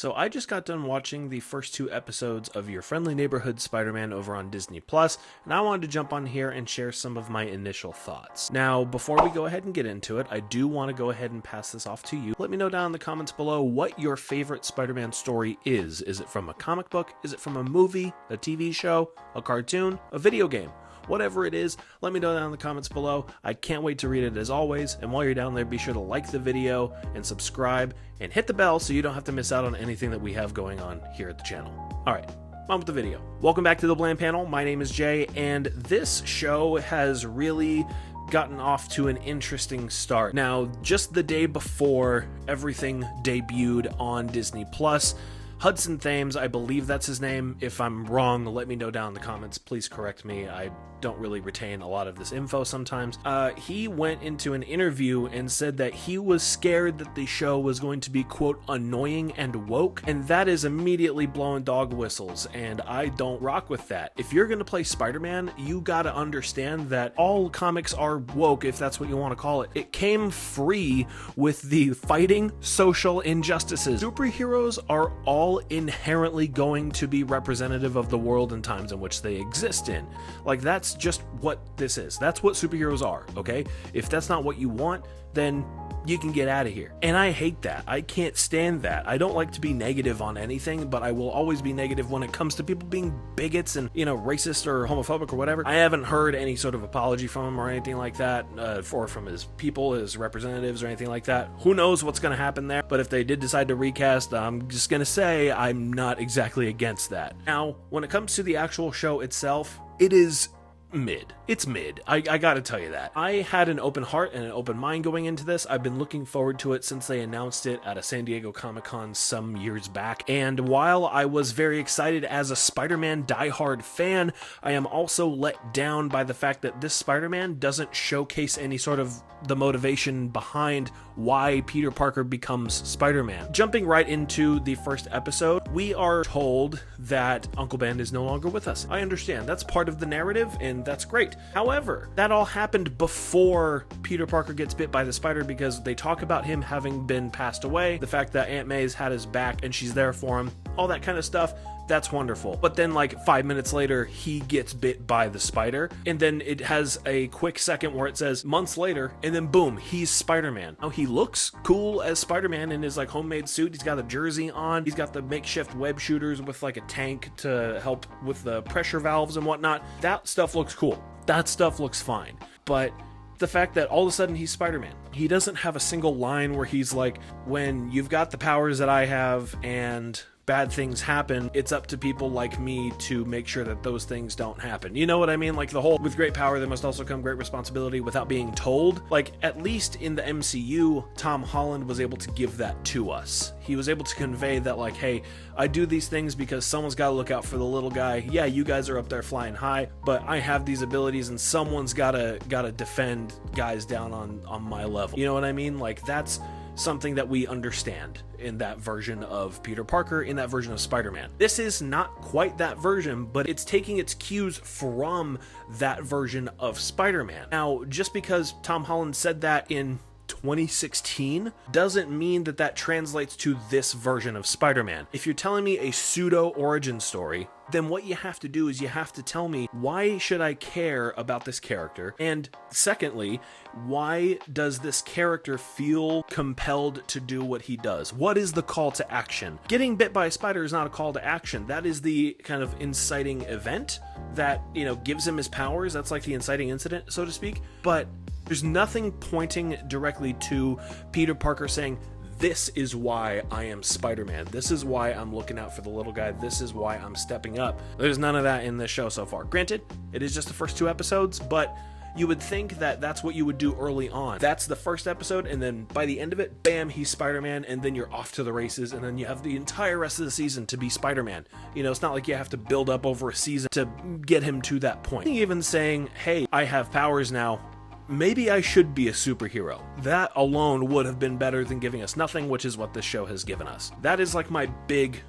So I just got done watching the first two episodes of Your Friendly Neighborhood Spider-Man over on Disney Plus, and I wanted to jump on here and share some of my initial thoughts. Now, before we go ahead and get into it, I do want to go ahead and pass this off to you. Let me know down in the comments below what your favorite Spider-Man story is. Is it from a comic book? Is it from a movie, a TV show, a cartoon, a video game? Whatever it is, let me know down in the comments below. I can't wait to read it as always, and while you're down there, be sure to like the video and subscribe and hit the bell so you don't have to miss out on anything that we have going on here at the channel. Alright, on with the video. Welcome back to the Bland Panel. My name is Jay, and this show has really gotten off to an interesting start. Now, just the day before everything debuted on Disney Plus, Hudson Thames, I believe that's his name. If I'm wrong, let me know down in the comments. Please correct me. I don't really retain a lot of this info sometimes. He went into an interview and said that he was scared that the show was going to be, quote, annoying and woke, and that is immediately blowing dog whistles, and I don't rock with that. If you're gonna play Spider-Man, you gotta understand that all comics are woke, if that's what you want to call it. It came free with the fighting social injustices. Superheroes are all inherently going to be representative of the world and times in which they exist in. Like, that's just what this is. That's what superheroes are, okay? If that's not what you want, then you can get out of here. And I hate that. I can't stand that. I don't like to be negative on anything, but I will always be negative when it comes to people being bigots and, you know, racist or homophobic or whatever. I haven't heard any sort of apology from him or anything like that, or from his people, his representatives or anything like that. Who knows what's going to happen there, but if they did decide to recast, I'm just going to say I'm not exactly against that. Now, when it comes to the actual show itself, it is mid. It's mid. I gotta tell you that. I had an open heart and an open mind going into this. I've been looking forward to it since they announced it at a San Diego Comic-Con some years back. And while I was very excited as a Spider-Man diehard fan, I am also let down by the fact that this Spider-Man doesn't showcase any sort of the motivation behind why Peter Parker becomes Spider-Man. Jumping right into the first episode, we are told that Uncle Ben is no longer with us. I understand. That's part of the narrative, and that's great. However, that all happened before Peter Parker gets bit by the spider, because they talk about him having been passed away, the fact that Aunt May's had his back and she's there for him, all that kind of stuff. That's wonderful. But then like 5 minutes later, he gets bit by the spider, and then it has a quick second where it says months later, and then boom, he's Spider-Man. Now, he looks cool as Spider-Man in his like homemade suit. He's got a jersey on. He's got the makeshift web shooters with like a tank to help with the pressure valves and whatnot. That stuff looks cool. That stuff looks fine. But the fact that all of a sudden he's Spider-Man. He doesn't have a single line where he's like, when you've got the powers that I have and bad things happen, it's up to people like me to make sure that those things don't happen. You know what I mean? Like the whole, with great power there must also come great responsibility without being told. Like, at least in the MCU, Tom Holland was able to give that to us. He was able to convey that, like, hey, I do these things because someone's got to look out for the little guy. Yeah, you guys are up there flying high, but I have these abilities and someone's gotta defend guys down on my level. You know what I mean? Like, that's something that we understand in that version of Peter Parker, in that version of Spider-Man. This is not quite that version, but it's taking its cues from that version of Spider-Man. Now, just because Tom Holland said that in 2016 doesn't mean that that translates to this version of Spider-Man. If you're telling me a pseudo origin story, then what you have to do is you have to tell me, why should I care about this character? And secondly, why does this character feel compelled to do what he does? What is the call to action? Getting bit by a spider is not a call to action. That is the kind of inciting event that, you know, gives him his powers. That's like the inciting incident, so to speak. But there's nothing pointing directly to Peter Parker saying, this is why I am Spider-Man. This is why I'm looking out for the little guy. This is why I'm stepping up. There's none of that in this show so far. Granted, it is just the first two episodes, but you would think that that's what you would do early on. That's the first episode, and then by the end of it, bam, he's Spider-Man, and then you're off to the races, and then you have the entire rest of the season to be Spider-Man. You know, it's not like you have to build up over a season to get him to that point. Even saying, hey, I have powers now, maybe I should be a superhero. That alone would have been better than giving us nothing, which is what this show has given us. That is like my big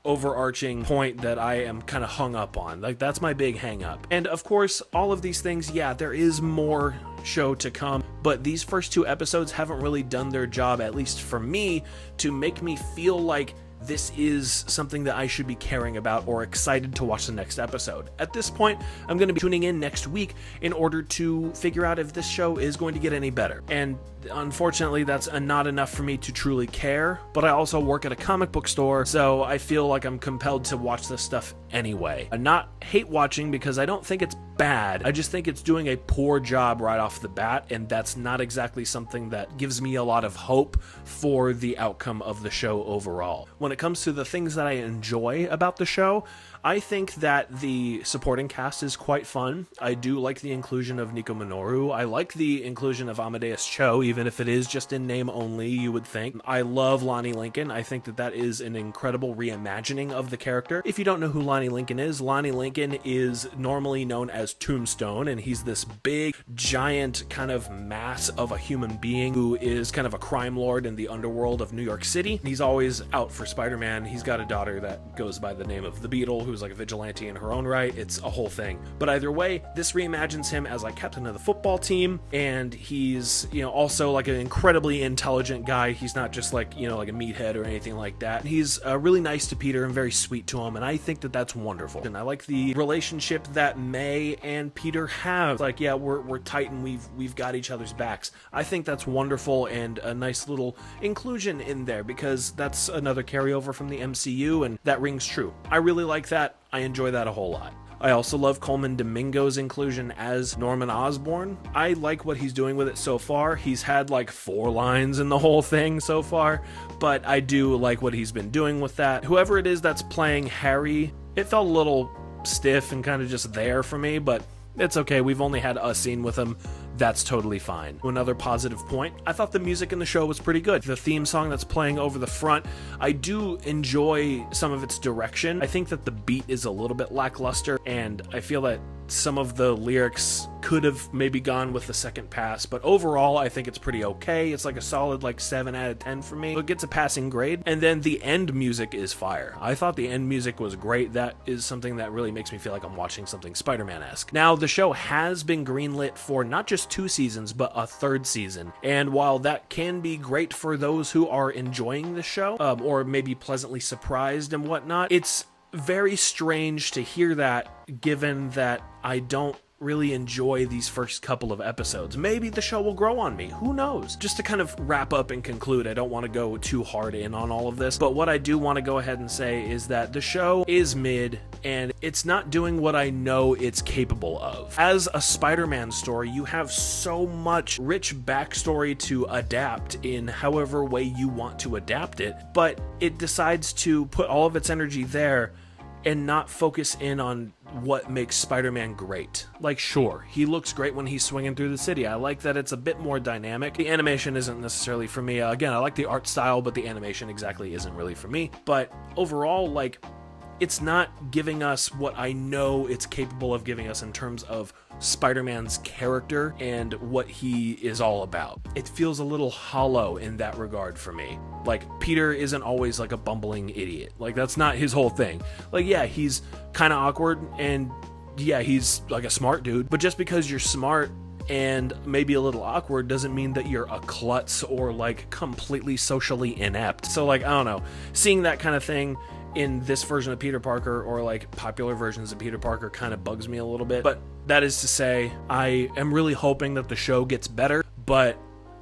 overarching point that I am kind of hung up on. Like, that's my big hang up. And of course, all of these things, yeah, there is more show to come, but these first two episodes haven't really done their job, at least for me, to make me feel like this is something that I should be caring about or excited to watch the next episode. At this point, I'm going to be tuning in next week in order to figure out if this show is going to get any better. And unfortunately, that's not enough for me to truly care, but I also work at a comic book store, so I feel like I'm compelled to watch this stuff anyway. I'm not hate watching because I don't think it's bad. I just think it's doing a poor job right off the bat, and that's not exactly something that gives me a lot of hope for the outcome of the show overall. When it comes to the things that I enjoy about the show, I think that the supporting cast is quite fun. I do like the inclusion of Nico Minoru. I like the inclusion of Amadeus Cho, even if it is just in name only, you would think. I love Lonnie Lincoln. I think that that is an incredible reimagining of the character. If you don't know who Lonnie Lincoln is normally known as Tombstone, and he's this big, giant kind of mass of a human being who is kind of a crime lord in the underworld of New York City. He's always out for Spider-Man. He's got a daughter that goes by the name of the Beetle, who's like a vigilante in her own right. It's a whole thing. But either way, this reimagines him as like captain of the football team, and he's, also like an incredibly intelligent guy. He's not just like, like a meathead or anything like that. He's really nice to Peter and very sweet to him, and I think that that's wonderful. And I like the relationship that May and Peter have. Like, yeah, we're tight and we've got each other's backs. I think that's wonderful and a nice little inclusion in there, because that's another carryover from the MCU, and that rings true. I really like that. I enjoy that a whole lot. I also love Coleman Domingo's inclusion as Norman Osborn. I like what he's doing with it so far. He's had like 4 lines in the whole thing so far, but I do like what he's been doing with that. Whoever it is that's playing Harry, it felt a little stiff and kind of just there for me, but it's okay. We've only had a scene with him. That's totally fine. Another positive point, I thought the music in the show was pretty good. The theme song that's playing over the front, I do enjoy some of its direction. I think that the beat is a little bit lackluster, and I feel that some of the lyrics could have maybe gone with the second pass, but overall I think it's pretty okay. It's like a solid 7 out of 10 for me. So it gets a passing grade. And then the end music is fire. I thought the end music was great. That is something that really makes me feel like I'm watching something Spider-Man-esque. Now, the show has been greenlit for not just 2 seasons, but a 3rd season. And while that can be great for those who are enjoying the show, or maybe pleasantly surprised and whatnot, it's very strange to hear that, given that I don't really enjoy these first couple of episodes. Maybe the show will grow on me. Who knows? Just to kind of wrap up and conclude, I don't want to go too hard in on all of this, but what I do want to go ahead and say is that the show is mid, and it's not doing what I know it's capable of. As a Spider-Man story, you have so much rich backstory to adapt in however way you want to adapt it, but it decides to put all of its energy there and not focus in on what makes Spider-Man great. Like, sure, he looks great when he's swinging through the city. I like that it's a bit more dynamic. The animation isn't necessarily for me. Again, I like the art style, but the animation exactly isn't really for me. But overall, it's not giving us what I know it's capable of giving us in terms of Spider-Man's character and what he is all about. It feels a little hollow in that regard for me. Peter isn't always a bumbling idiot. That's not his whole thing. Yeah, he's kind of awkward, and yeah, he's a smart dude, but just because you're smart and maybe a little awkward doesn't mean that you're a klutz or completely socially inept. So I don't know, seeing that kind of thing in this version of Peter Parker, or popular versions of Peter Parker, kind of bugs me a little bit. But that is to say, I am really hoping that the show gets better, but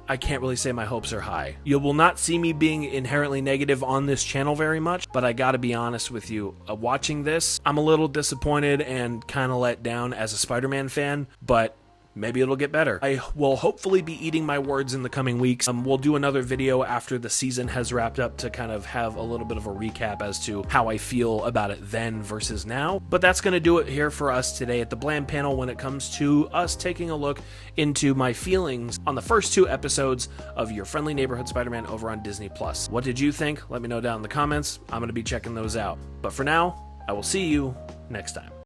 I can't really say my hopes are high. You will not see me being inherently negative on this channel very much, but I gotta be honest with you. Watching this, I'm a little disappointed and kind of let down as a Spider-Man fan, but maybe it'll get better. I will hopefully be eating my words in the coming weeks. We'll do another video after the season has wrapped up to kind of have a little bit of a recap as to how I feel about it then versus now. But that's going to do it here for us today at the Blam panel when it comes to us taking a look into my feelings on the first 2 episodes of Your Friendly Neighborhood Spider-Man over on Disney+. What did you think? Let me know down in the comments. I'm going to be checking those out. But for now, I will see you next time.